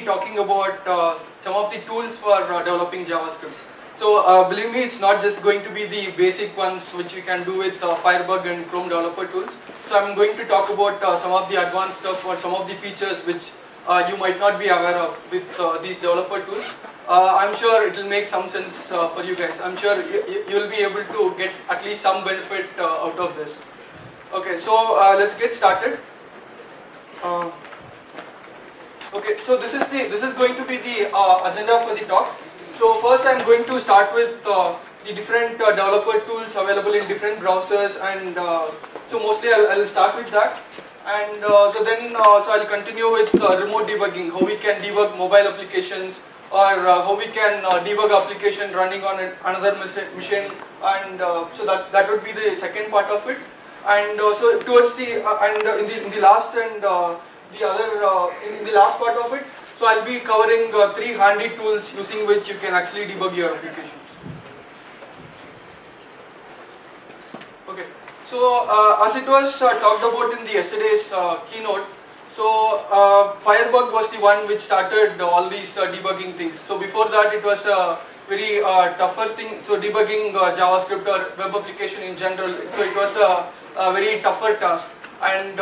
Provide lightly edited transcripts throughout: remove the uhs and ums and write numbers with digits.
talking about some of the tools for developing JavaScript. So believe me, it's not just going to be the basic ones which you can do with Firebug and Chrome developer tools. So I'm going to talk about some of the advanced stuff or some of the features which you might not be aware of with these developer tools. I'm sure it will make some sense for you guys. I'm sure you will be able to get at least some benefit out of this. Okay, so let's get started. Okay, so this is going to be the agenda for the talk. So first I'm going to start with the different developer tools available in different browsers, and so mostly I'll start with that, and so I'll continue with remote debugging, how we can debug mobile applications, or how we can debug application running on another machine, and so that would be the second part of it, and so towards the in the last and in the last part of it, so I'll be covering 3 handy tools using which you can actually debug your applications. Okay, so as it was talked about in the yesterday's keynote, so Firebug was the one which started all these debugging things. So before that it was a very tougher thing, so debugging JavaScript or web application in general, so it was a very tougher task, and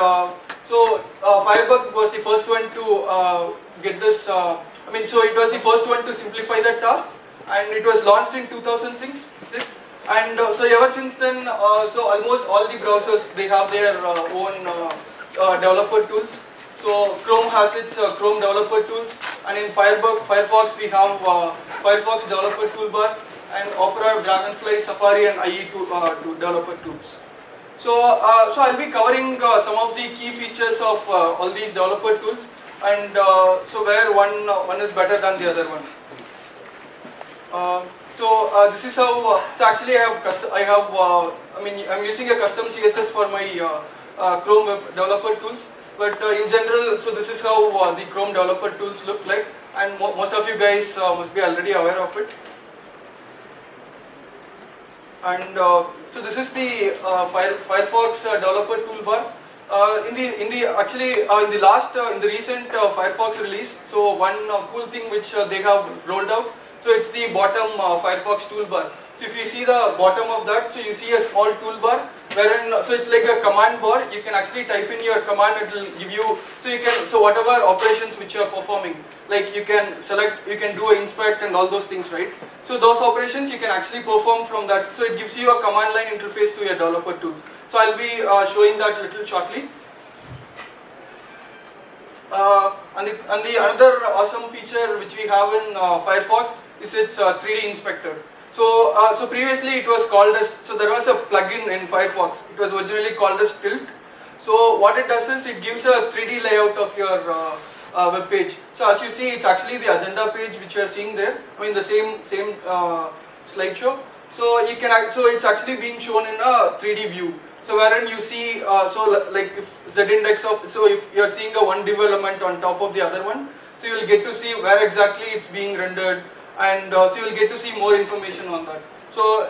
so Firebug was the first one to get this, so it was the first one to simplify that task, and it was launched in 2006, and so ever since then, so almost all the browsers, they have their own developer tools. So Chrome has its Chrome developer tools, and in Firefox we have Firefox developer toolbar, and Opera, Dragonfly, Safari and IE to developer tools. So I'll be covering some of the key features of all these developer tools, and so where one is better than the other one. This is how. So actually, I'm using a custom CSS for my Chrome web developer tools. But in general, so this is how the Chrome developer tools look like, and most of you guys must be already aware of it. And so this is the Firefox developer toolbar. In the recent Firefox release, so one cool thing which they have rolled out, so it's the bottom Firefox toolbar. So if you see the bottom of that, so you see a small toolbar wherein, so it's like a command bar. You can actually type in your command, it will give you, so whatever operations which you are performing, like you can select, you can do an inspect and all those things, right? So those operations you can actually perform from that. So it gives you a command line interface to your developer tools. So I'll be showing that a little shortly. And the another awesome feature which we have in Firefox is its 3D inspector. So previously it was called as, so there was a plugin in Firefox. It was originally called as Tilt. So what it does is it gives a 3D layout of your web page. So as you see, it's actually the agenda page which you are seeing there. The same slideshow. So you can, so it's actually being shown in a 3D view. So wherein you see, like if z-index of, so if you are seeing a one development on top of the other one, so you will get to see where exactly it's being rendered, and so you will get to see more information on that. So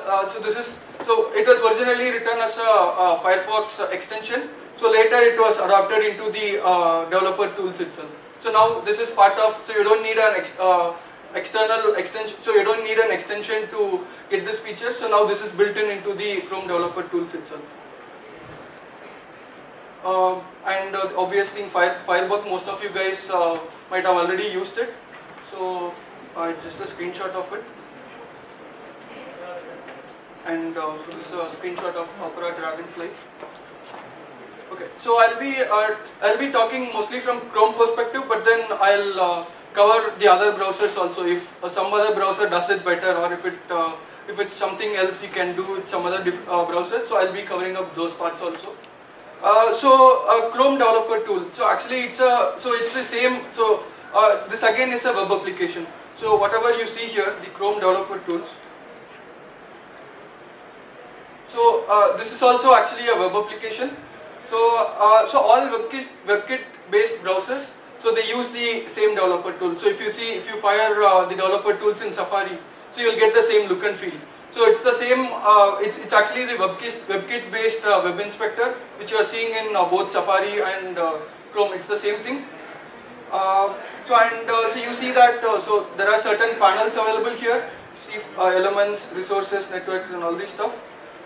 it was originally written as a Firefox extension. So later it was adopted into the developer tools itself. So now this is part of, so you don't need an external extension, so you don't need an extension to get this feature. So now this is built in into the Chrome developer tools itself. And obviously in Firebug, most of you guys might have already used it. So just a screenshot of it, and so this is a screenshot of Opera Dragonfly. Okay, so I'll be talking mostly from Chrome perspective, but then I'll cover the other browsers also. If some other browser does it better, or if it's something else you can do with some other browser, so I'll be covering up those parts also. Chrome developer tool. So actually it's the same. So this again is a web application. So whatever you see here, the Chrome developer tools. So this is also actually a web application. So all WebKit based browsers, so they use the same developer tool. So if you fire the developer tools in Safari, so you'll get the same look and feel. So it's the same, it's actually the WebKit based web inspector which you are seeing in both Safari and Chrome. It's the same thing. So so you see that so there are certain panels available here. See elements, resources, networks, and all this stuff.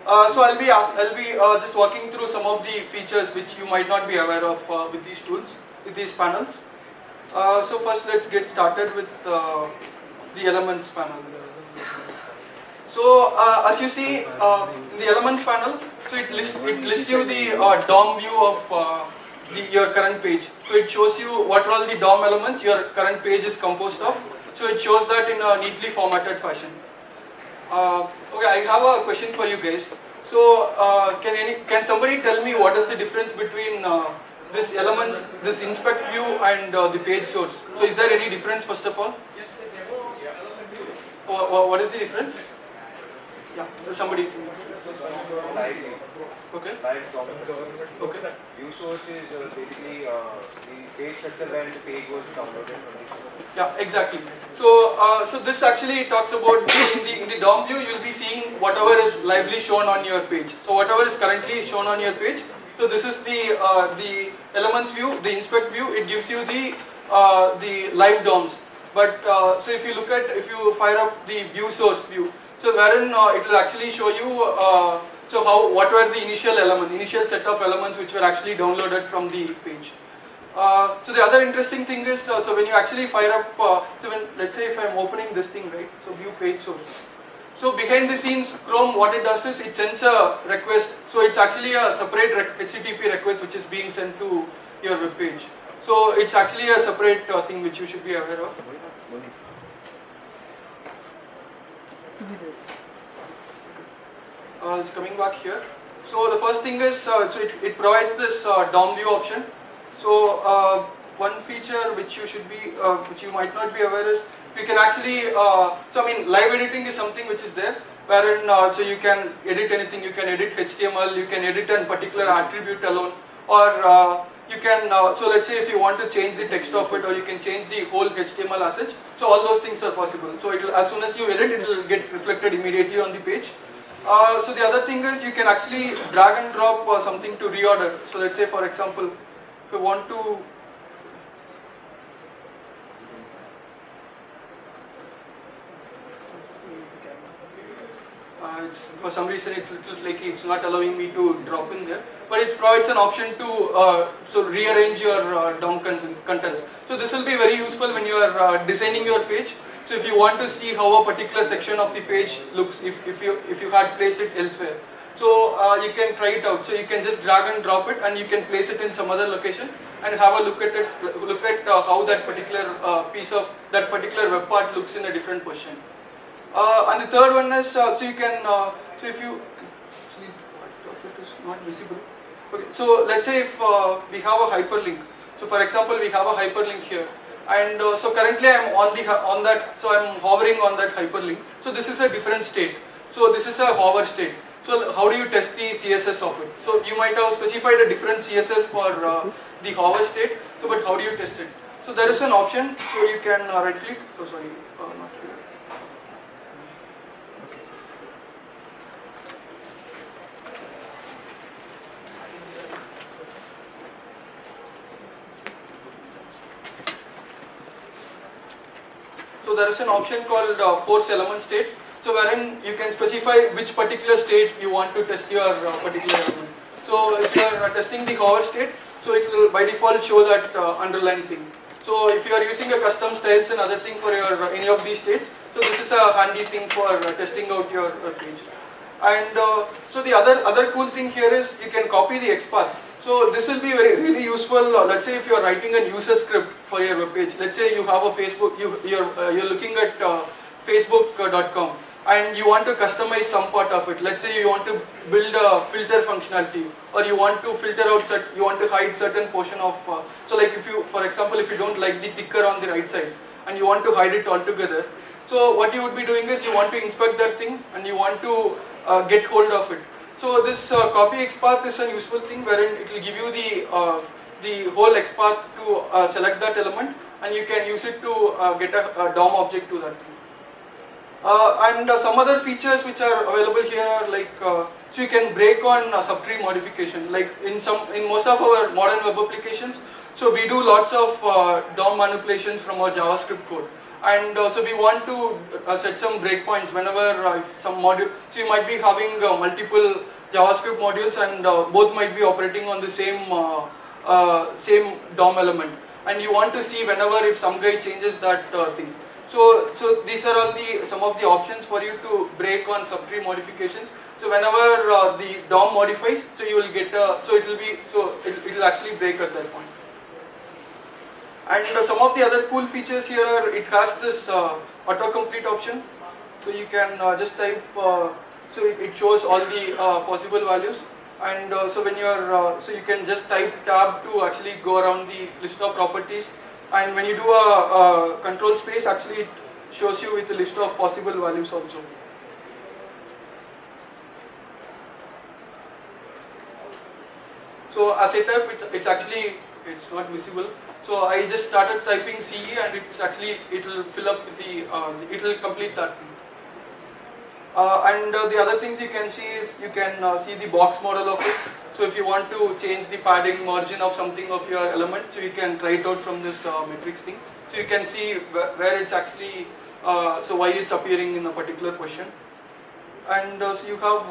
So I'll be just walking through some of the features which you might not be aware of with these tools, with these panels. So first let's get started with the elements panel. So as you see in the elements panel, so it lists you the DOM view of your current page. So it shows you what are all the DOM elements your current page is composed of. So it shows that in a neatly formatted fashion. Okay, I have a question for you guys. So can somebody tell me what is the difference between this elements, this inspect view, and the page source? So is there any difference first of all? What is the difference? Yeah, somebody. Okay. Okay. View source is basically the page structure where the page was downloaded. Yeah, exactly. So, so this actually talks about in the DOM view, you'll be seeing whatever is lively shown on your page. So, whatever is currently shown on your page. So, this is the elements view, the inspect view. It gives you the live DOMs. But so if you fire up the view source view, so wherein it will actually show you what were the initial set of elements which were actually downloaded from the page. So the other interesting thing is, so when you actually fire up, so when, let's say if I am opening this thing, right, so view page source. So behind the scenes, Chrome, what it does is it sends a request. So it's actually a separate HTTP request which is being sent to your web page. So it's actually a separate thing which you should be aware of. It's coming back here. So the first thing is, so it provides this DOM view option. So one feature which you might not be aware is, you can actually, so I mean live editing is something which is there, wherein so you can edit anything, you can edit HTML, you can edit a particular attribute alone, or you can, so let's say if you want to change the text of it, or you can change the whole HTML as such, so all those things are possible. So it will, as soon as you edit, it will get reflected immediately on the page. So the other thing is, you can actually drag and drop something to reorder. So let's say for example, if you want to for some reason it's a little flaky, it's not allowing me to drop in there, but it provides an option to so rearrange your DOM contents. So this will be very useful when you are designing your page. So if you want to see how a particular section of the page looks, if you had placed it elsewhere, so you can try it out. So you can just drag and drop it, and you can place it in some other location and have a look at it. Look at how that particular piece of that particular web part looks in a different position. And the third one is, so you can, so if you see part of it is not visible. Okay, so let's say if we have a hyperlink. So for example, we have a hyperlink here, and so currently I am on that. So I am hovering on that hyperlink. So this is a different state. So this is a hover state. So how do you test the CSS of it? So you might have specified a different CSS for the hover state. So but how do you test it? So there is an option. So you can right click. Oh sorry, not here. So there is an option called force element state. So wherein you can specify which particular state you want to test your particular element. So if you are testing the hover state, so it will by default show that underlined thing. So if you are using a custom styles and other thing for your any of these states, so this is a handy thing for testing out your page. And so the other cool thing here is you can copy the XPath. So this will be really useful. Let's say if you are writing a user script for your web page. Let's say you have a Facebook. You're looking at Facebook.com. And you want to customize some part of it. Let's say you want to build a filter functionality, or you want to filter out you want to hide certain portion of. So like if you, for example, if you don't like the ticker on the right side, and you want to hide it altogether. So what you would be doing is you want to inspect that thing, and you want to get hold of it. So this copy XPath is a useful thing, wherein it will give you the whole XPath to select that element, and you can use it to get a DOM object to that thing. And some other features which are available here are like, so you can break on subtree modification. Like in most of our modern web applications, So we do lots of DOM manipulations from our JavaScript code. And so we want to set some breakpoints whenever some module, so you might be having multiple JavaScript modules and both might be operating on the same DOM element, and you want to see whenever if some guy changes that thing. So these are all some of the options for you to break on subtree modifications. So whenever the DOM modifies, so you will get it will actually break at that point. And some of the other cool features here are it has this autocomplete option. So you can just type, so it shows all the possible values. And so when you are, so you can just type tab to actually go around the list of properties. And when you do a control space, actually it shows you with the list of possible values also. So as I type, it's not visible. So I just started typing CE and it will fill up with it will complete that thing. And the other things you can see is you can see the box model of it. So if you want to change the padding margin of something of your element, so you can try it out from this matrix thing. So you can see where it's actually, so why it's appearing in a particular question. And so you have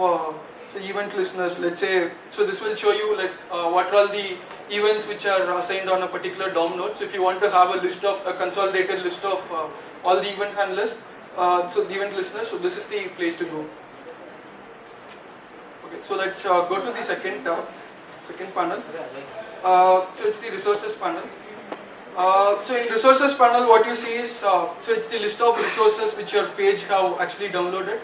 the event listeners, let's say, so this will show you like what are all the events which are assigned on a particular DOM node. So if you want to have a consolidated list of all the event handlers, so the event listeners, so this is the place to go. Okay, so let's go to the second panel. So it's the resources panel. So in resources panel, what you see is, so it's the list of resources which your page have actually downloaded.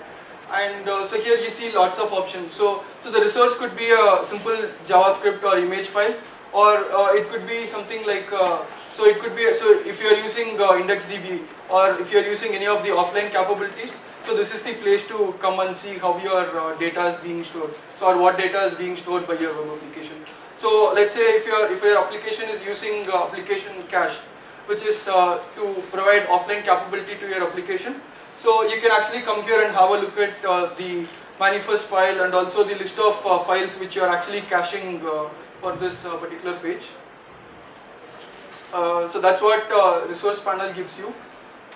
And so here you see lots of options. So the resource could be a simple JavaScript or image file, or it could be something like, so if you are using IndexedDB, or if you are using any of the offline capabilities, so this is the place to come and see how your data is being stored, so or what data is being stored by your web application. So let's say if your application is using application cache, which is to provide offline capability to your application. So you can actually come here and have a look at the manifest file and also the list of files which you are actually caching for this particular page. So that's what resource panel gives you.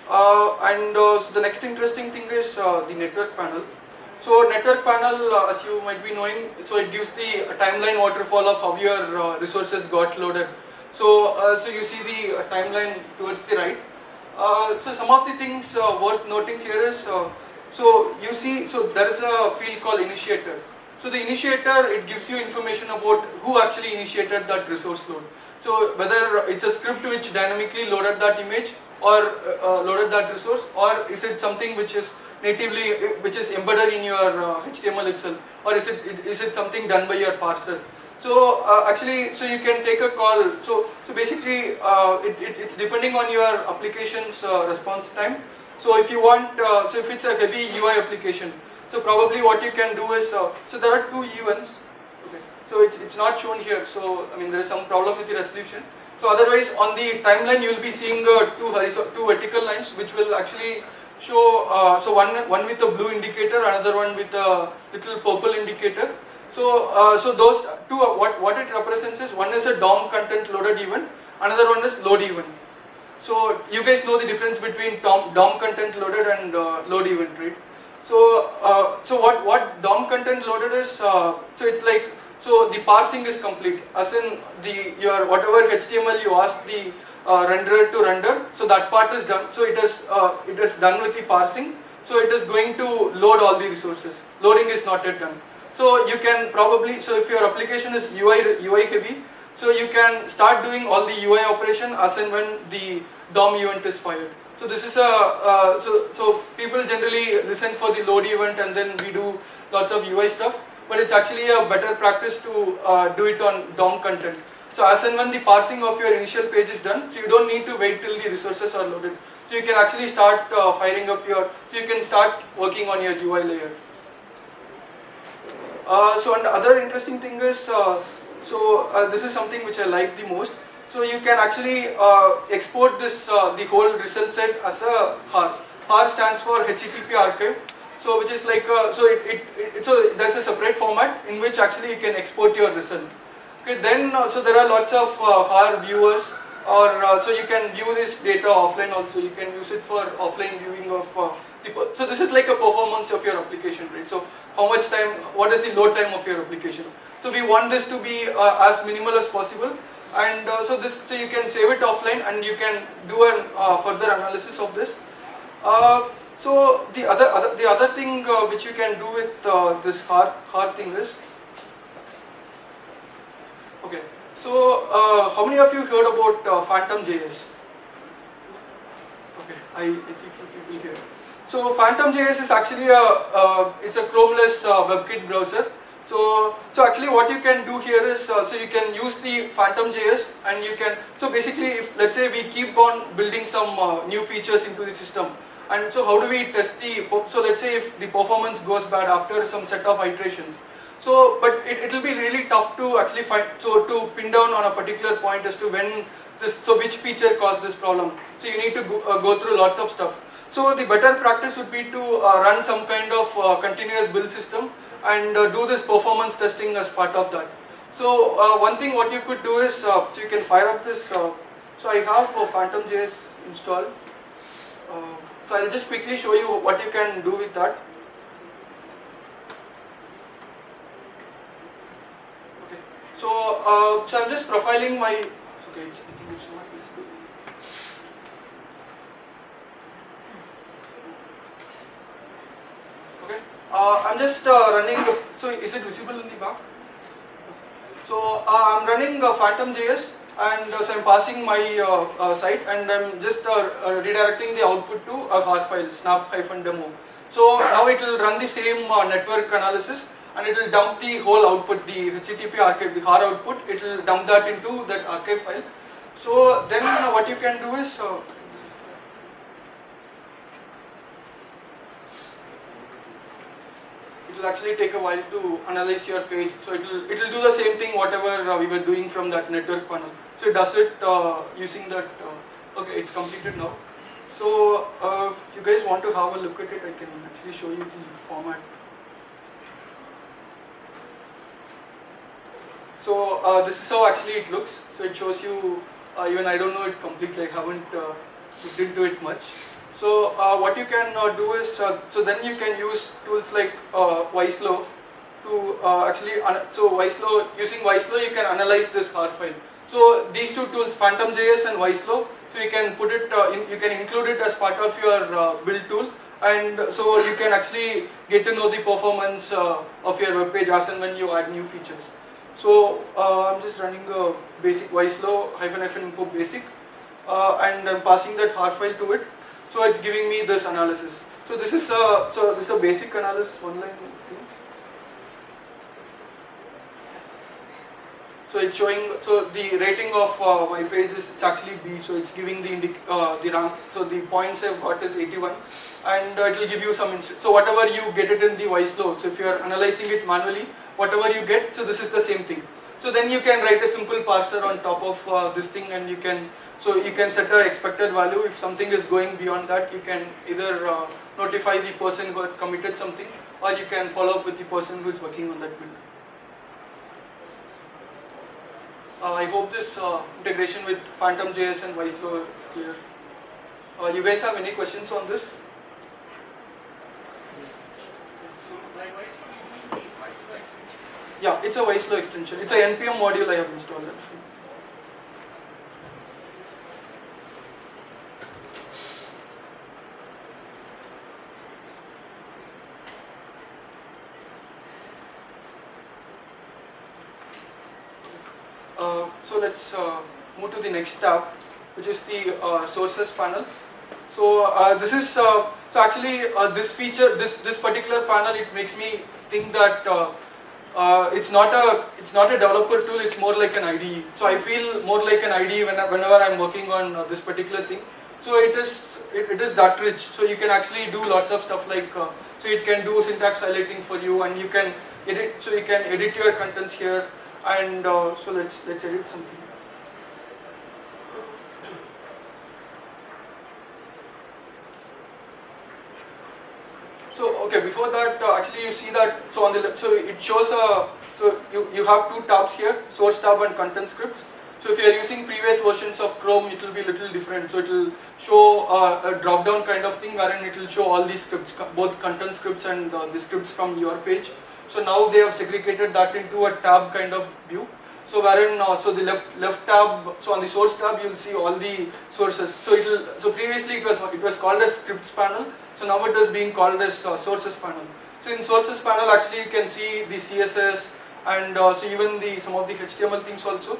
So the next interesting thing is the network panel. So network panel, as you might be knowing, so it gives the timeline waterfall of how your resources got loaded. So you see the timeline towards the right. So some of the things worth noting here is, so you see, so there is a field called initiator. So the initiator, it gives you information about who actually initiated that resource load. So whether it's a script which dynamically loaded that image or loaded that resource, or is it something which is natively, which is embedded in your HTML itself, or is it something done by your parser? So actually, so you can take a call. So basically, it's depending on your application's response time. So if you want, so if it's a heavy UI application, so probably what you can do is, so there are two events. Okay. So it's not shown here. So I mean there is some problem with the resolution. So otherwise, on the timeline you will be seeing two vertical lines which will actually show. So one with a blue indicator, another one with a little purple indicator. So those two, what it represents is, one is a DOM content loaded event, another one is load event. So you guys know the difference between DOM content loaded and load event, right? So what DOM content loaded is, so it's like, so the parsing is complete, as in your whatever HTML you ask the renderer to render, so that part is done. So it is done with the parsing. So it is going to load all the resources. Loading is not yet done. So you can probably, so if your application is UI heavy, so you can start doing all the UI operation as and when the DOM event is fired. So this is so people generally listen for the load event and then we do lots of UI stuff, but it's actually a better practice to do it on DOM content. So as and when the parsing of your initial page is done, so you don't need to wait till the resources are loaded. So you can actually start firing up so you can start working on your UI layer. So and the other interesting thing is, this is something which I like the most. So you can actually export this the whole result set as a HAR. HAR stands for HTTP archive. So which is like so there's a separate format in which actually you can export your result. Okay, then so there are lots of HAR viewers, or so you can view this data offline also. You can use it for offline viewing of so this is like a performance of your application, right? So how much time, what is the load time of your application? So we want this to be as minimal as possible, and so you can save it offline and you can do a further analysis of this. So the other thing which you can do with this HAR thing is, okay. So how many of you heard about Phantom.js? Okay, I see few people here. So Phantom.js is actually it's a Chromeless WebKit browser. So actually what you can do here is, so you can use the Phantom.js, and you can, so basically if let's say we keep on building some new features into the system, and so how do we test so let's say if the performance goes bad after some set of iterations. So but it will be really tough to actually to pin down on a particular point as to when which feature caused this problem. So you need to go through lots of stuff. So the better practice would be to run some kind of continuous build system and do this performance testing as part of that. So one thing what you could do is, so you can fire up this, so I have Phantom.js installed. So I'll just quickly show you what you can do with that. Okay. So I'm just profiling my, okay, I think it's not visible. Okay. I'm just running, so is it visible in the back? So I'm running Phantom.js, and so I'm passing my site, and I'm just redirecting the output to a HAR file, snap-demo. So now it will run the same network analysis, and it will dump the whole output, the HTTP archive, the HAR output, it will dump that into that archive file. So then what you can do is, it will actually take a while to analyze your page. So it will do the same thing whatever we were doing from that network panel. So it does it using that. Okay, it's completed now. So if you guys want to have a look at it, I can actually show you the format. So this is how actually it looks. So it shows you, even I don't know it completely, I haven't looked into it much. So what you can do is, so then you can use tools like Wiselo to actually, using Wiselo you can analyze this HAR file. So these two tools, Phantom.js and Wiselo, so you can put it, you can include it as part of your build tool, and so you can actually get to know the performance of your web page as and when you add new features. So I'm just running a basic Wiselo -info basic, and I'm passing that HAR file to it. So it's giving me this analysis. So this is a basic analysis, one-line thing. So it's showing, so the rating of my page is, it's actually B, so it's giving the rank. So the points I've got is 81, and it will give you some. So whatever you get it in the Wiselo, so if you are analyzing it manually, whatever you get, so this is the same thing. So then you can write a simple parser on top of this thing, and you can. So you can set an expected value. If something is going beyond that, you can either notify the person who had committed something, or you can follow up with the person who is working on that build. I hope this integration with Phantom.js and Wiselo is clear. You guys have any questions on this? Yeah, it's a Wiselo extension. It's a NPM module I have installed actually. So let's move to the next tab, which is the sources panel. So this is so actually this feature, this particular panel, it makes me think that it's not a developer tool. It's more like an IDE. So I feel more like an IDE whenever I'm working on this particular thing. So it is that rich. So you can actually do lots of stuff like so it can do syntax highlighting for you, and you can edit. So you can edit your contents here. And so let's edit something. So okay, before that, actually you see that, so on the left, so it shows So you have two tabs here, source tab and content scripts. So if you are using previous versions of Chrome, it will be a little different. So it will show a drop down kind of thing wherein it will show all these scripts, both content scripts and the scripts from your page. So now they have segregated that into a tab kind of view. So wherein so the left tab, so on the source tab you will see all the sources. So previously it was called as scripts panel. So now it is being called as sources panel. So in sources panel actually you can see the CSS and so even some of the HTML things also.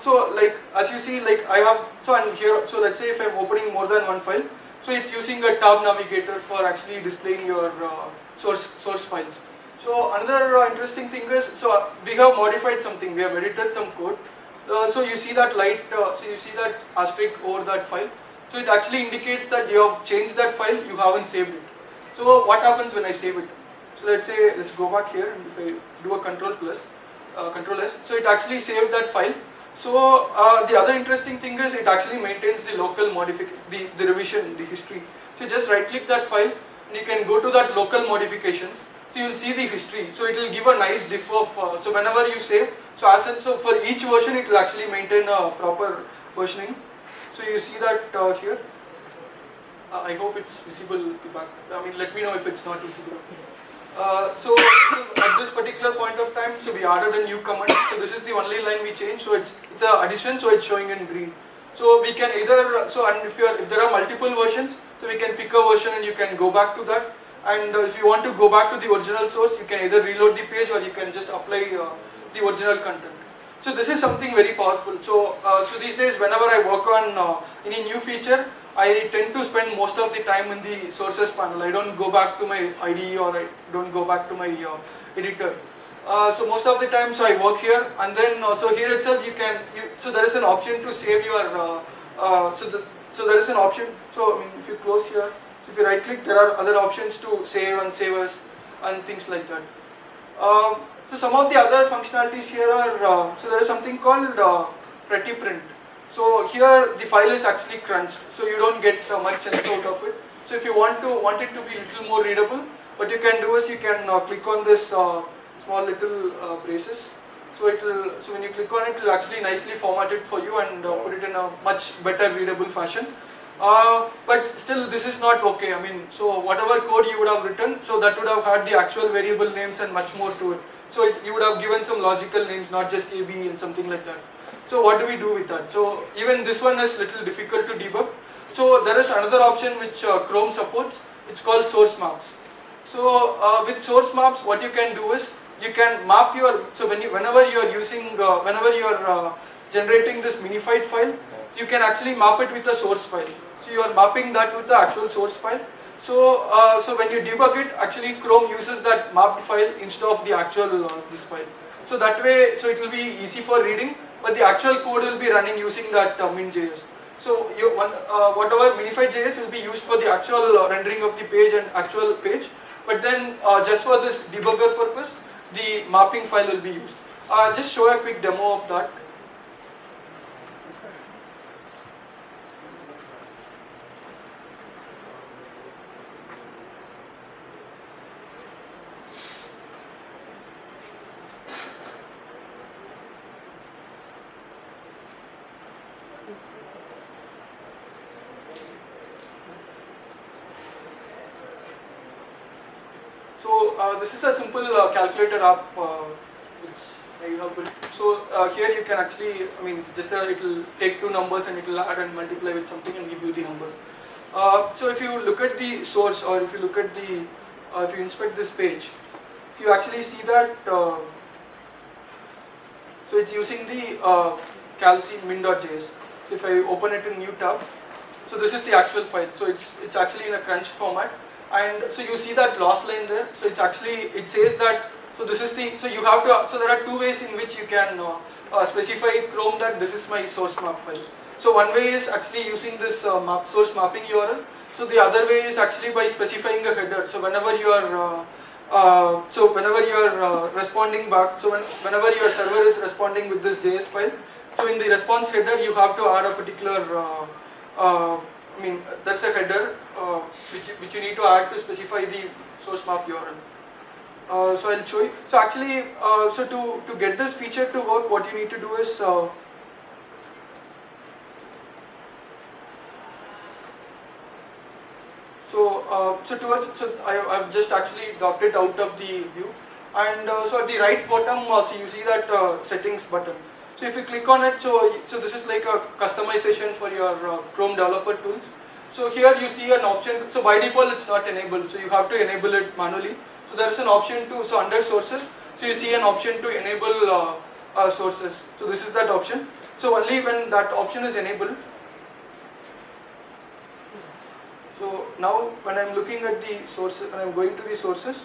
So like as you see, like I have, so and here, so let's say if I'm opening more than one file, so it's using a tab navigator for actually displaying your source files. So another interesting thing is, so we have modified something, we have edited some code. So you see that light, so you see that asterisk over that file. So it actually indicates that you have changed that file, you haven't saved it. So what happens when I save it? So let's go back here and if I do a Control S, so it actually saved that file. So the other interesting thing is it actually maintains the local modification, the revision, the history. So just right click that file and you can go to that local modifications. So you will see the history. So it will give a nice diff of, so whenever you save, so for each version it will actually maintain a proper versioning. So you see that here. I hope it's visible back. I mean, let me know if it's not visible. So at this particular point of time, so we added a new command. So this is the only line we changed. So it's a addition. So it's showing in green. So we can either and if there are multiple versions, so we can pick a version and you can go back to that. And if you want to go back to the original source, you can either reload the page or you can just apply the original content. So this is something very powerful. So these days, whenever I work on any new feature, I tend to spend most of the time in the sources panel. I don't go back to my IDE or I don't go back to my editor. So most of the time, so I work here, and then so here itself so there is an option to save your. So there is an option. So I mean, if you close here, so if you right click, there are other options to save and save as and things like that. So some of the other functionalities here are so there is something called pretty print. So here the file is actually crunched, so you don't get much sense out of it. So if you want it to be a little more readable, what you can do is you can click on this small little braces. So when you click on it, it will actually nicely format it for you and put it in a much better readable fashion. But still, this is not okay. I mean, so whatever code you would have written, so that would have had the actual variable names and much more to it. So you would have given some logical names, not just AB and something like that. So what do we do with that? So even this one is little difficult to debug. So there is another option which Chrome supports. It's called source maps. So with source maps, what you can do is you can map your. So whenever you are generating this minified file, you can actually map it with a source file. So you are mapping that with the actual source file. So when you debug it, actually Chrome uses that mapped file instead of the actual this file. So that way, so it will be easy for reading, but the actual code will be running using that min.js. So whatever minified.js will be used for the actual rendering of the page and actual page, but then just for this debugger purpose, the mapping file will be used. I'll just show a quick demo of that. So this is a simple calculator app which I have built. So here you can actually, I mean, just it will take two numbers and it will add and multiply with something and give you the numbers. So if you look at the source, or if you look at the, if you inspect this page, if you actually see that, so it's using the calc min.js. So if I open it in new tab, so this is the actual file. So it's actually in a crunched format. And so you see that last line there. So it's actually, it says that, so this is the, so you have to, so there are two ways in which you can specify Chrome that this is my source map file. So one way is actually using this source mapping URL. So the other way is actually by specifying a header. So whenever you are responding back, so whenever your server is responding with this JS file, so in the response header you have to add a particular I mean, that's a header which you need to add to specify the source map URL. So I'll show you. So actually, so to get this feature to work, what you need to do is so I've just actually dropped it out of the view, and so at the right bottom, so you see that settings button. So if you click on it, so this is like a customization for your Chrome developer tools. So here you see an option. So by default it's not enabled, so you have to enable it manually. So there is an option to, so under sources, so you see an option to enable sources. So this is that option. So only when that option is enabled. So now when I'm looking at the sources, when I'm going to the sources,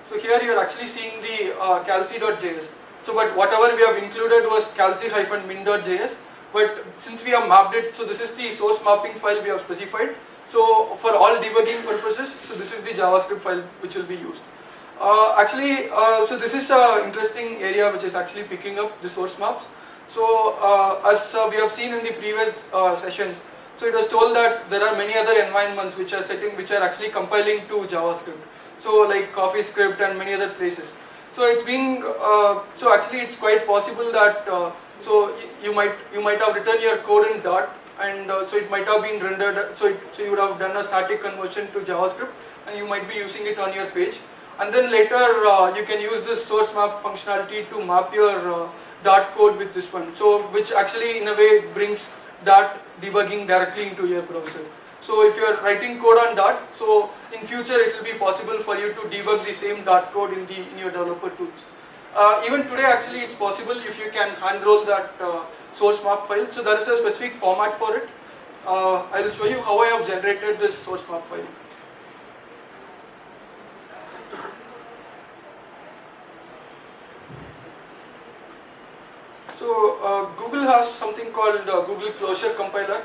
so here you are actually seeing the calc.js. So but whatever we have included was calc-min.js, but since we have mapped it, so this is the source mapping file we have specified. So for all debugging purposes, so this is the JavaScript file which will be used. So this is an interesting area which is actually picking up the source maps. So as we have seen in the previous sessions, so it was told that there are many other environments which are actually compiling to JavaScript. So like CoffeeScript and many other places. So it's being so actually it's quite possible that so you might have written your code in Dart, and so it might have been rendered. So you would have done a static conversion to JavaScript, and you might be using it on your page. And then later you can use this source map functionality to map your Dart code with this one. So which actually in a way brings Dart debugging directly into your browser. So if you are writing code on Dart, so in future it will be possible for you to debug the same Dart code in your developer tools. Even today actually it's possible if you can hand roll that source map file. So there is a specific format for it. I will show you how I have generated this source map file. So Google has something called Google Closure Compiler.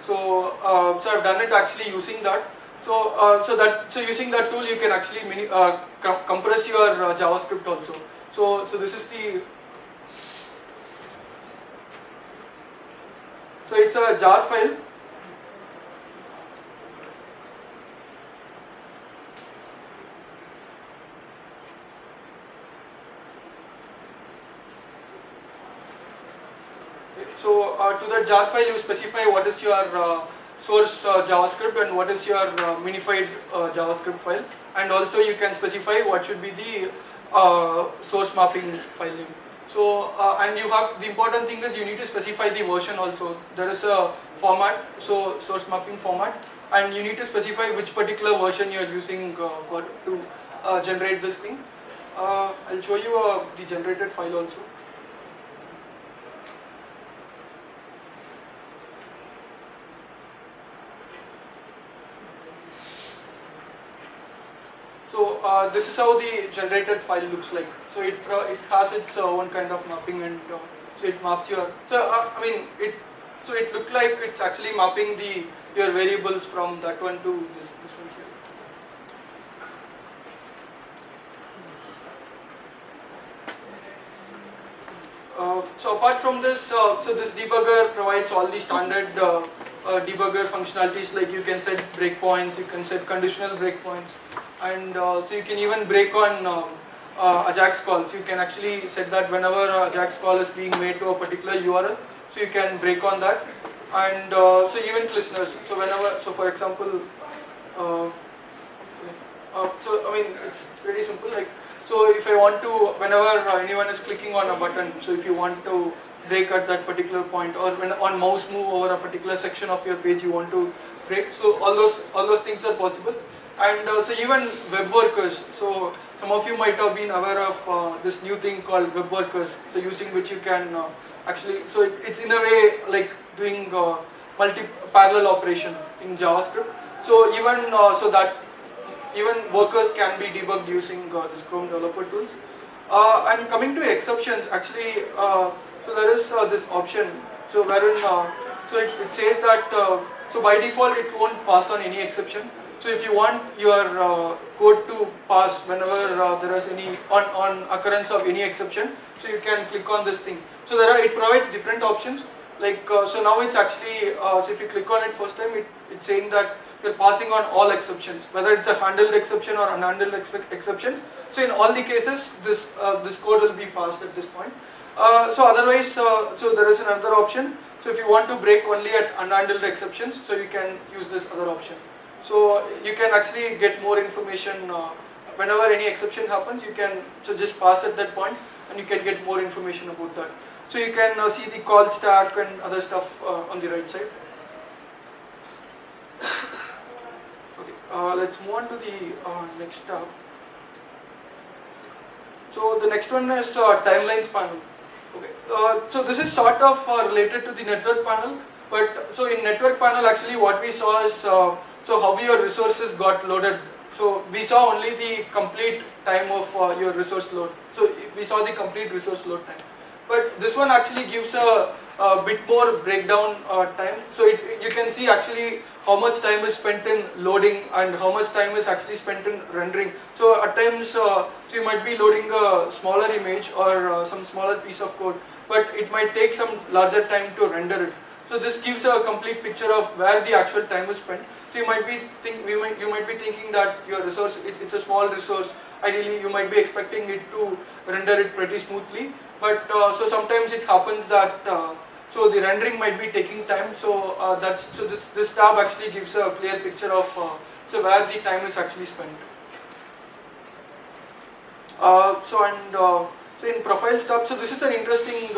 So so I've done it actually using that. So using that tool you can actually compress your JavaScript also. So this is the. So it's a jar file. So to that jar file you specify what is your source JavaScript and what is your minified JavaScript file, and also you can specify what should be the source mapping file name. So and you have, the important thing is you need to specify the version also. There is a format, so source mapping format, and you need to specify which particular version you are using to generate this thing. I'll show you the generated file also. So this is how the generated file looks like. So it has its own kind of mapping, and so it maps your. So I mean it looked like it's actually mapping your variables from that one to this one here. So apart from this, so this debugger provides all the standard debugger functionalities, like you can set breakpoints, you can set conditional breakpoints, and so you can even break on Ajax calls. You can actually set that whenever Ajax call is being made to a particular URL, so you can break on that. And so event listeners, so whenever, so for example, so I mean it's pretty simple, like, so if I want to, whenever anyone is clicking on a button, so if you want to break at that particular point, or when on mouse move over a particular section of your page you want to break, so all those things are possible. And so even web workers, so some of you might have been aware of this new thing called web workers, so using which you can actually, so it's in a way like doing parallel operation in JavaScript. So even even workers can be debugged using this Chrome developer tools. And coming to exceptions, actually, so there is this option. So wherein so it says that so by default it won't pass on any exception. So if you want your code to pass whenever there is any on occurrence of any exception, so you can click on this thing. So it provides different options. Like so now it's actually so if you click on it first time, it's saying that you're passing on all exceptions, whether it's a handled exception or unhandled exceptions. So in all the cases, this code will be passed at this point. So otherwise, so there is another option. So if you want to break only at unhandled exceptions, so you can use this other option. So you can actually get more information whenever any exception happens. You can just pass at that point, and you can get more information about that. So you can see the call stack and other stuff on the right side. Okay, let's move on to the next tab. So the next one is timelines panel. Okay, so this is sort of related to the network panel, but so in network panel actually what we saw is so how your resources got loaded. So we saw only the complete time of your resource load. So we saw the complete resource load time. But this one actually gives a bit more breakdown time. So you can see actually how much time is spent in loading and how much time is actually spent in rendering. So at times, so you might be loading a smaller image or some smaller piece of code, but it might take some larger time to render it. So this gives a complete picture of where the actual time is spent. So you might be thinking that your resource, it's a small resource. Ideally, you might be expecting it to render it pretty smoothly. But so sometimes it happens that so the rendering might be taking time. So this tab actually gives a clear picture of so where the time is actually spent. So in profiles tab, so this is an interesting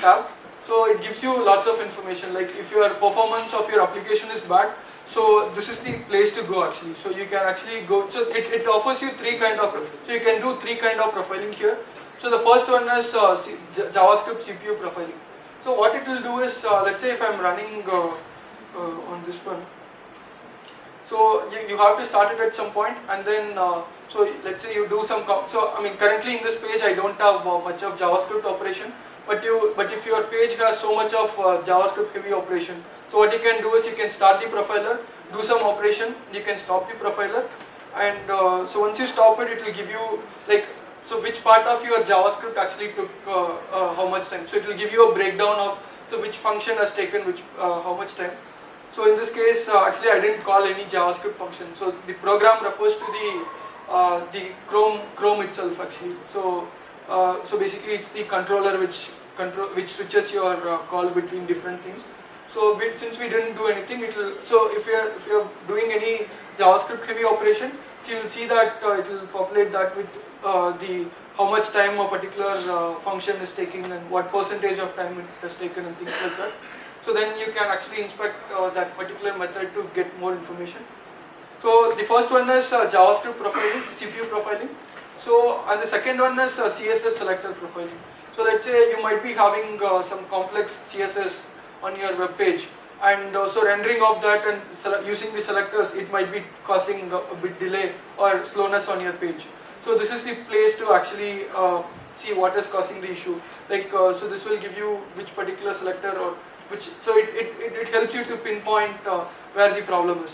tab. So it gives you lots of information. Like if your performance of your application is bad, so this is the place to go actually. So you can actually go. So it offers you three kind of. So you can do three kind of profiling here. So the first one is JavaScript Cpu Profiling. So what it will do is, let's say if I'm running on this one, so you have to start it at some point, and then so let's say you do some. So I mean, currently in this page I don't have much of JavaScript operation, but if your page has so much of JavaScript heavy operation, so what you can do is you can start the profiler, do some operation, you can stop the profiler, and so once you stop it, it will give you like. So which part of your JavaScript actually took how much time? So it will give you a breakdown of so which function has taken which how much time. So in this case, actually I didn't call any JavaScript function. So the program refers to the Chrome itself actually. So so basically it's the controller which switches your call between different things. So since we didn't do anything, it will. So if you're doing any JavaScript heavy operation, so you will see that it will populate that with how much time a particular function is taking and what percentage of time it has taken and things like that. So then you can actually inspect that particular method to get more information. So the first one is JavaScript profiling, CPU profiling. So and the second one is CSS selector profiling. So let's say you might be having some complex CSS on your web page, and so rendering of that and using the selectors, it might be causing a bit delay or slowness on your page. So this is the place to actually see what is causing the issue. Like so this will give you which particular selector or which. So it helps you to pinpoint where the problem is.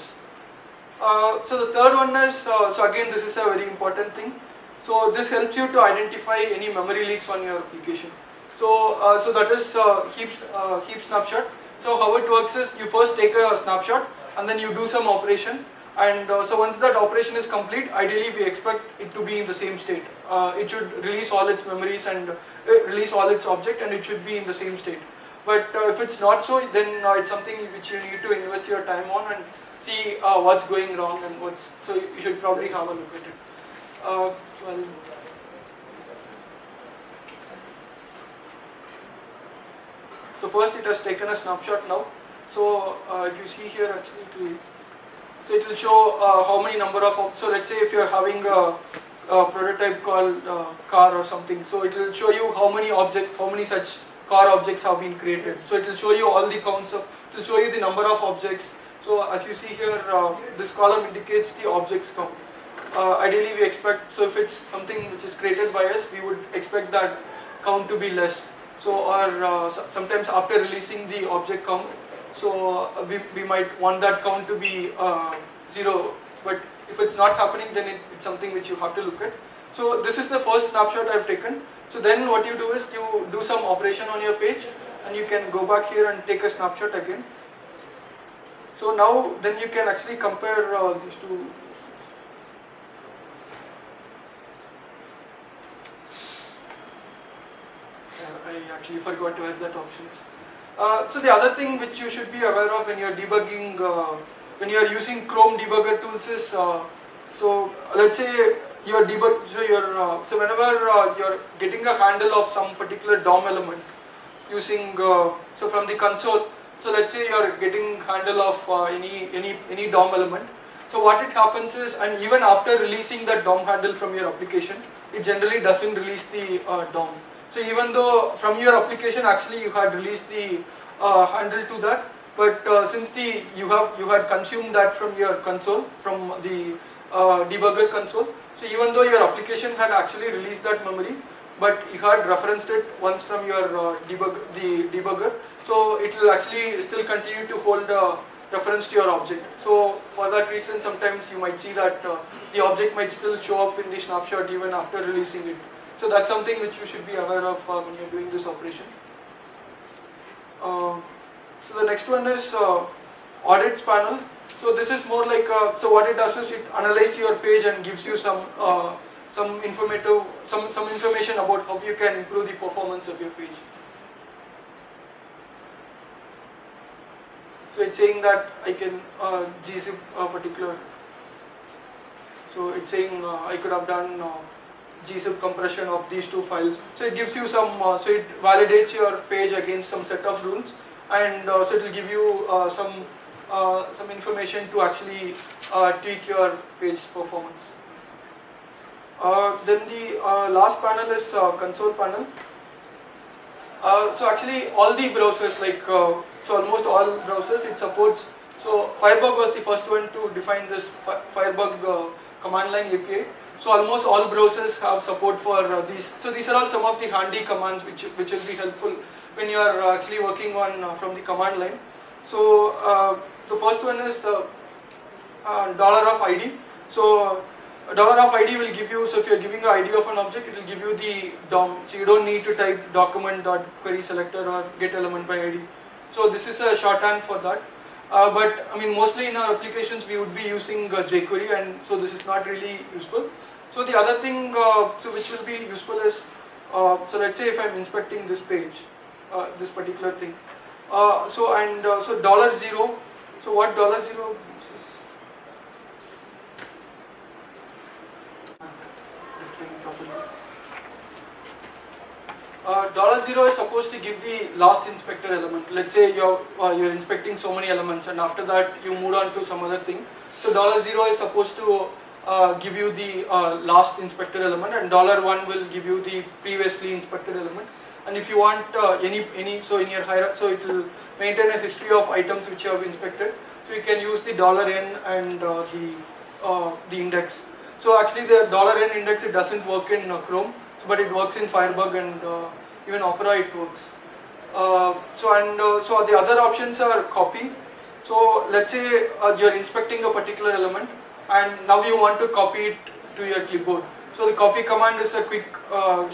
So the third one is so again this is a very important thing. So this helps you to identify any memory leaks on your application. So so that is heap snapshot. So how it works is you first take a snapshot and then you do some operation, and so once that operation is complete, ideally we expect it to be in the same state. It should release all its memories and release all its object, and it should be in the same state. But if it's not so, then it's something which you need to invest your time on and see what's going wrong and what's. So you should probably have a look at it. So first it has taken a snapshot now. So if you see here actually, so it will show how many number of. So let's say if you are having a prototype called car or something, so it will show you how many such car objects have been created. So it will show you all the counts of. It will show you the number of objects. So as you see here, this column indicates the objects count. Ideally we expect, so if it's something which is created by us, we would expect that count to be less. So or sometimes after releasing the object count, so we might want that count to be 0, but if it's not happening, then it's something which you have to look at. So this is the first snapshot I've taken. So then what you do is you do some operation on your page, and you can go back here and take a snapshot again. So now then you can actually compare these two. I actually forgot where that option is. So the other thing which you should be aware of when you're debugging, when you're using Chrome debugger tools is, so let's say you're so whenever you're getting a handle of some particular DOM element using, so from the console, so let's say you're getting handle of any DOM element. So what it happens is, and even after releasing that DOM handle from your application, it generally doesn't release the DOM. So even though from your application actually you had released the handle to that, but since you had consumed that from your console, from the debugger console, so even though your application had actually released that memory, but you had referenced it once from your debugger, so it will actually still continue to hold reference to your object. So for that reason, sometimes you might see that the object might still show up in the snapshot even after releasing it. So that's something which you should be aware of when you're doing this operation. So the next one is Audits Panel. So this is more like, so what it does is it analyzes your page and gives you some information about how you can improve the performance of your page. So it's saying that I can gzip a particular, so it's saying I could have done gzip compression of these two files. So it gives you some, so it validates your page against some set of rules, and so it will give you some information to actually tweak your page performance. Then the last panel is console panel. So actually all the browsers, like so almost all browsers it supports. So Firebug was the first one to define this Firebug command line API. So almost all browsers have support for these. So these are all some of the handy commands which will be helpful when you are actually working on from the command line. So the first one is $of ID. So $of ID will give you, so if you are giving an ID of an object, it will give you the DOM. So you don't need to type document.querySelector or get element by ID. So this is a shorthand for that. But I mean, mostly in our applications we would be using jQuery, and so this is not really useful. So the other thing so which will be useful is, so let's say if I'm inspecting this page, this particular thing. So $0. So what $0 is? $0 is supposed to give the last inspected element. Let's say you're inspecting so many elements, and after that you move on to some other thing. So $0 is supposed to give you the last inspected element, and $1 will give you the previously inspected element. And if you want any so in your hierarchy, so it will maintain a history of items which you have inspected. So you can use the $n and the index. So actually the $n index, it doesn't work in Chrome, but it works in Firebug, and even Opera it works. So the other options are copy. So let's say you're inspecting a particular element, and now you want to copy it to your clipboard. So the copy command is a quick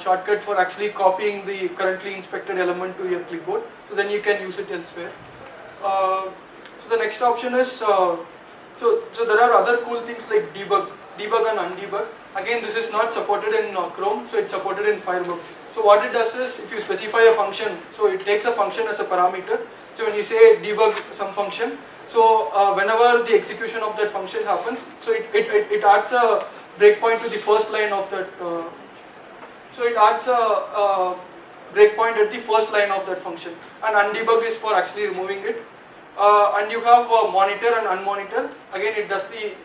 shortcut for actually copying the currently inspected element to your clipboard. So then you can use it elsewhere. So the next option is, so there are other cool things like debug and undebug. Again, this is not supported in Chrome, so it's supported in Firebug. So what it does is, if you specify a function, so it takes a function as a parameter. So when you say debug some function, so whenever the execution of that function happens, so it adds a breakpoint to the first line of that. So it adds a breakpoint at the first line of that function, and undebug is for actually removing it. And you have monitor and unmonitor. Again, it does the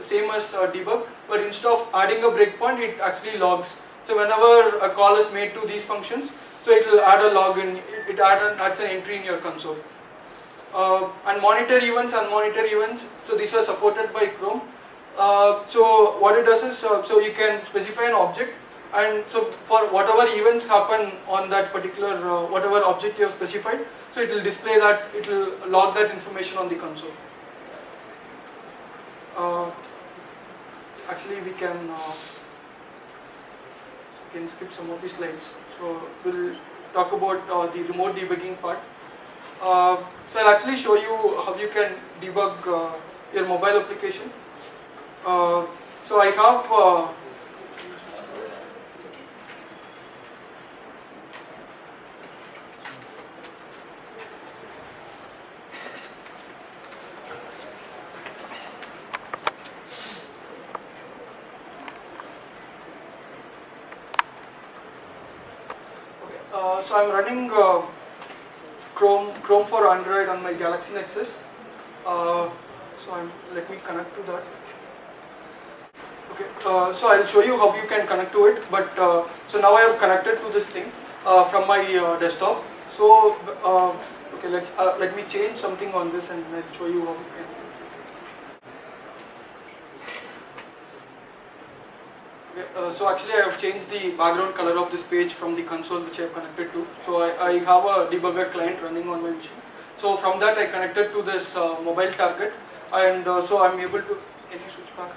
same as debug, but instead of adding a breakpoint, it actually logs. So whenever a call is made to these functions, so it will add a log in. It adds an entry in your console. And monitor events, unmonitor events. So these are supported by Chrome. So what it does is, so you can specify an object, and so for whatever events happen on that particular whatever object you have specified, so it will display that, it will log that information on the console. Actually, we can skip some of the slides. So we'll talk about the remote debugging part. So I'll actually show you how you can debug your mobile application. So I have so I'm running Chrome for Android on my Galaxy Nexus. Let me connect to that. Okay, so I'll show you how you can connect to it. But so now I have connected to this thing from my desktop. So okay, let me change something on this and I'll show you how you can. So actually I have changed the background color of this page from the console which I have connected to. So I have a debugger client running on my machine. So from that I connected to this mobile target, and so I'm able to, can you switch back?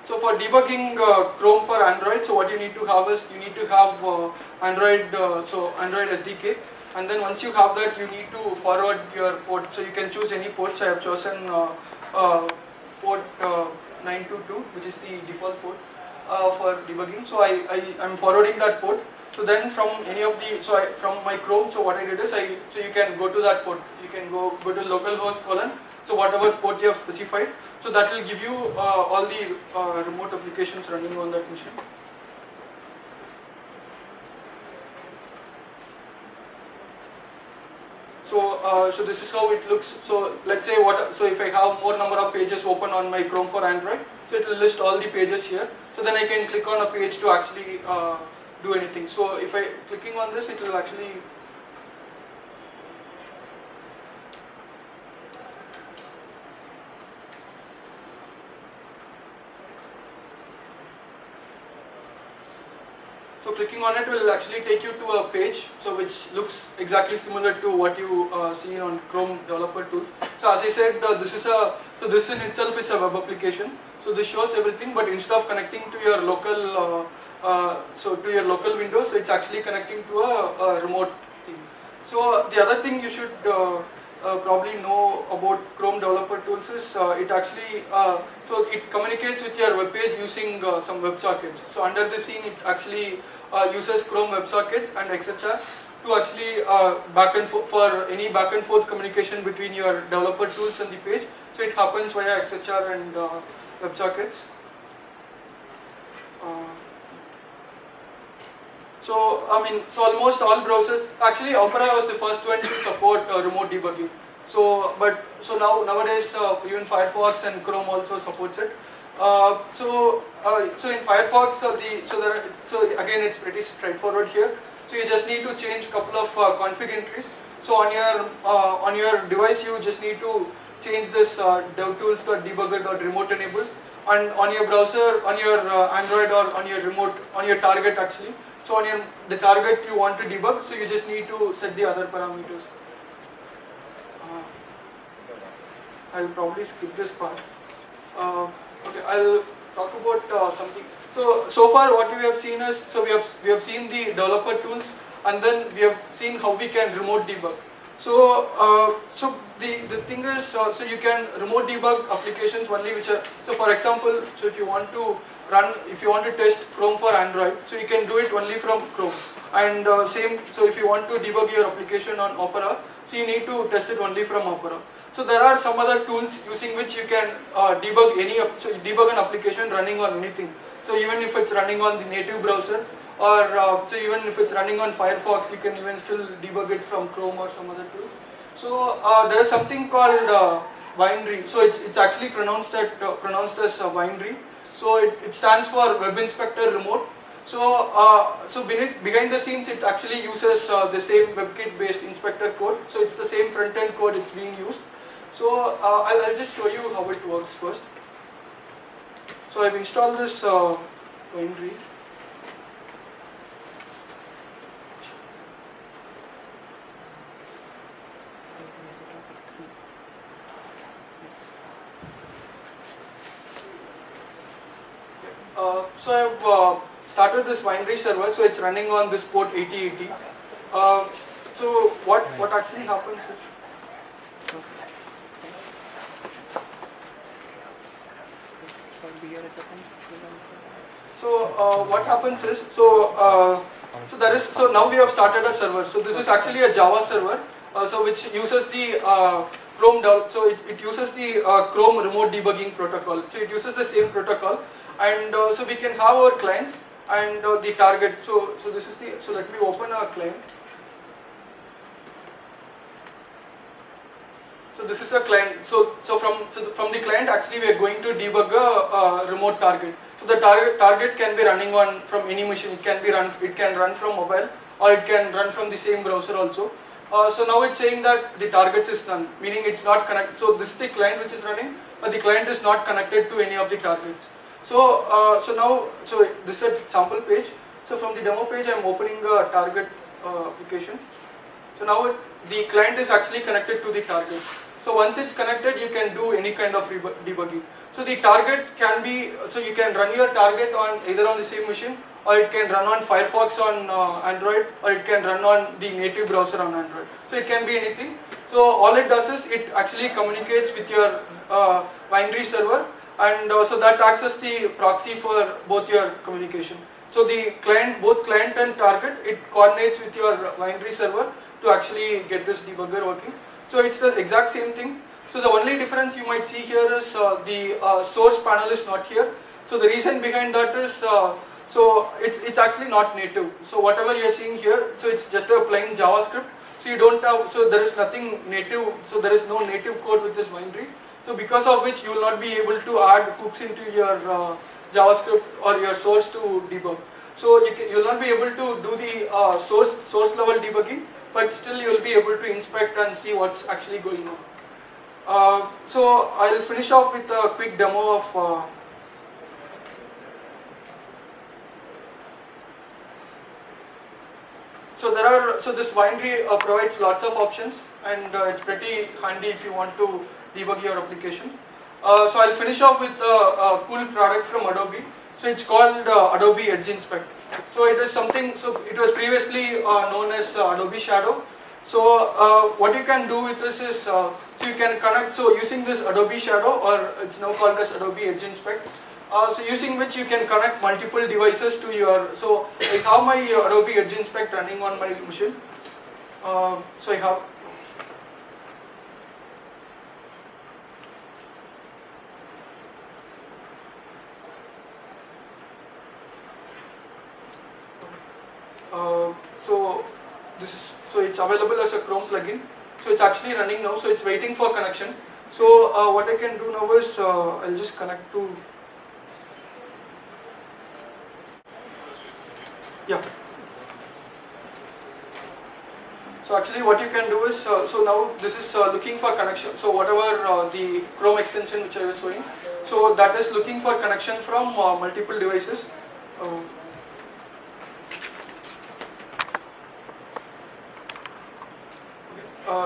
So for debugging Chrome for Android, so what you need to have is you need to have Android SDK. And then once you have that, you need to forward your port. So you can choose any ports. I have chosen port 922, which is the default port for debugging. So I'm forwarding that port. So then from any of the, from my Chrome, so what I did is so you can go to that port. You can go to localhost colon. So whatever port you have specified. So that will give you all the remote applications running on that machine. So this is how it looks. So let's say if I have more number of pages open on my Chrome for Android, so it will list all the pages here. So then I can click on a page to actually do anything. So if I clicking on this, it will actually. So clicking on it will actually take you to a page, so which looks exactly similar to what you see on Chrome Developer Tools. So as I said, this in itself is a web application. So this shows everything, but instead of connecting to your local, window, so it's actually connecting to a remote thing. So the other thing you should probably know about Chrome Developer Tools is it actually so it communicates with your web page using some WebSockets. So under the scene, it actually uses Chrome WebSockets and etc. to actually for any back and forth communication between your developer tools and the page. So it happens via XHR and WebSockets. So almost all browsers, actually Opera was the first one to support remote debugging. So nowadays even Firefox and Chrome also supports it. So in Firefox, again it's pretty straightforward here. So you just need to change a couple of config entries. So on your device, you just need to change this devtools.debugger.remote enable, and on your browser, on your Android or on your target actually. So on the target you want to debug, so you just need to set the other parameters. I'll probably skip this part. Okay, I'll talk about something. So far what we have seen is, so we have seen the developer tools, and then we have seen how we can remote debug. So the thing is, so you can remote debug applications only which are, so for example, so if you want to test Chrome for Android, so you can do it only from Chrome. And so if you want to debug your application on Opera, so you need to test it only from Opera. So there are some other tools using which you can debug an application running on anything. So even if it's running on the native browser, or so even if it's running on Firefox, you can even still debug it from Chrome or some other tools. So there is something called Windry. So it's actually pronounced as Windry. So it stands for Web Inspector Remote. So behind the scenes, it actually uses the same WebKit based inspector code. So it's the same front end code it's being used. So I'll just show you how it works first. So I've installed this Windry. I've started this Windry server, so it's running on this port 8080. So what actually happens is, what happens is, so now we have started a server. So this is actually a Java server, so which uses the Chrome. So it uses the Chrome remote debugging protocol. So it uses the same protocol, and so we can have our clients and the target. So this is the. So let me open our client. So this is a client. So from the client, actually we are going to debug a remote target. So the target can be running on from any machine. It can run from mobile, or it can run from the same browser also. So now it's saying that the target is none, meaning it's not connected. So this is the client which is running, but the client is not connected to any of the targets. So this is a sample page. So from the demo page, I'm opening a target application. So now the client is actually connected to the target. So once it's connected, you can do any kind of debugging. So the target can be, so you can run your target on either on the same machine, or it can run on Firefox on Android, or it can run on the native browser on Android. So it can be anything. So all it does is it actually communicates with your Windry server, and so that acts as the proxy for both your communication. So the client, both client and target, it coordinates with your Windry server to actually get this debugger working. So it's the exact same thing. So the only difference you might see here is the source panel is not here. So the reason behind that is, so it's actually not native. So whatever you're seeing here, so it's just a plain JavaScript. So you don't have, so there is nothing native, so there is no native code with this Windry. So because of which you will not be able to add hooks into your JavaScript or your source to debug. So you will not be able to do the source level debugging, but still you will be able to inspect and see what's actually going on. So I'll finish off with a quick demo of so this Windry provides lots of options, and it's pretty handy if you want to debug your application. So I'll finish off with a cool product from Adobe. So it's called Adobe Edge Inspect. So it is something, so it was previously known as Adobe Shadow. So what you can do with this is, so you can connect, so using this Adobe Shadow, or it's now called as Adobe Edge Inspect, so using which you can connect multiple devices to your, so I have my Adobe Edge Inspect running on my machine. So I have, so this is, so it's available as a Chrome plugin. So it's actually running now. So it's waiting for connection. So what I can do now is I'll just connect to, yeah. So actually what you can do is, so now this is looking for connection. So whatever the Chrome extension which I was showing, so that is looking for connection from multiple devices.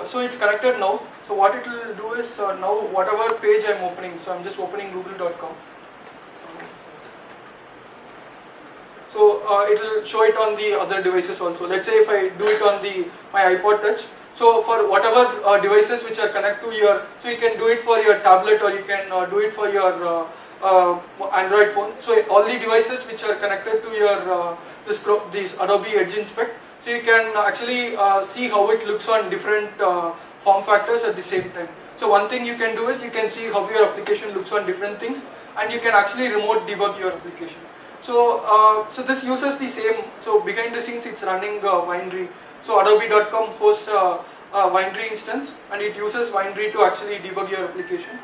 So it's connected now. So what it will do is, now whatever page I'm opening, so I'm just opening google.com. So it will show it on the other devices also. Let's say if I do it on my iPod Touch. So for whatever devices which are connected to your, so you can do it for your tablet, or you can do it for your Android phone. So all the devices which are connected to your this Adobe Edge Inspect. So you can actually see how it looks on different form factors at the same time. So one thing you can do is you can see how your application looks on different things, and you can actually remote debug your application. So so this uses the same, so behind the scenes it's running Windry. So Adobe.com hosts a Windry instance, and it uses Windry to actually debug your application.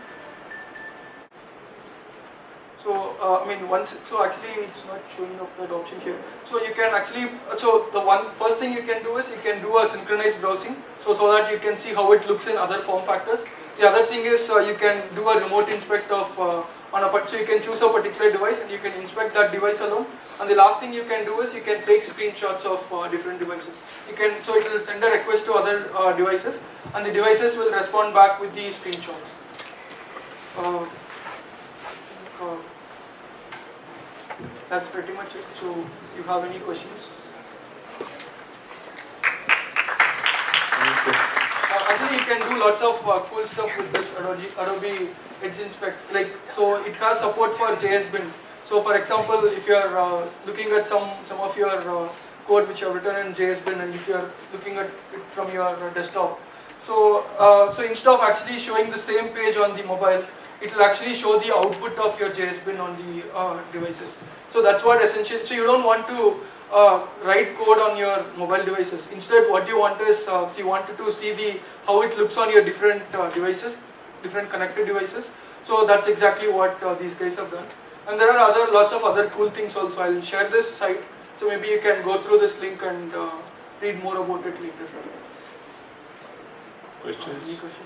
So I mean once, so actually it's not showing up that option here. So you can actually, so the first thing you can do is you can do a synchronized browsing, so that you can see how it looks in other form factors. The other thing is you can do a remote inspect of so you can choose a particular device and you can inspect that device alone. And the last thing you can do is you can take screenshots of different devices. You can, so it will send a request to other devices, and the devices will respond back with the screenshots. that's pretty much it. So if you have any questions? Actually, you can do lots of cool stuff with this Adobe Edge Inspect. Like, so it has support for JS bin. So for example, if you are looking at some of your code which you have written in JS bin, and if you are looking at it from your desktop, so instead of actually showing the same page on the mobile, it will actually show the output of your JS bin on the devices. So that's what essentially. So you don't want to write code on your mobile devices. Instead, what you want is you wanted to see how it looks on your different devices, different connected devices. So that's exactly what these guys have done. And there are lots of other cool things also. I'll share this site, so maybe you can go through this link and read more about it later. Questions? Any questions?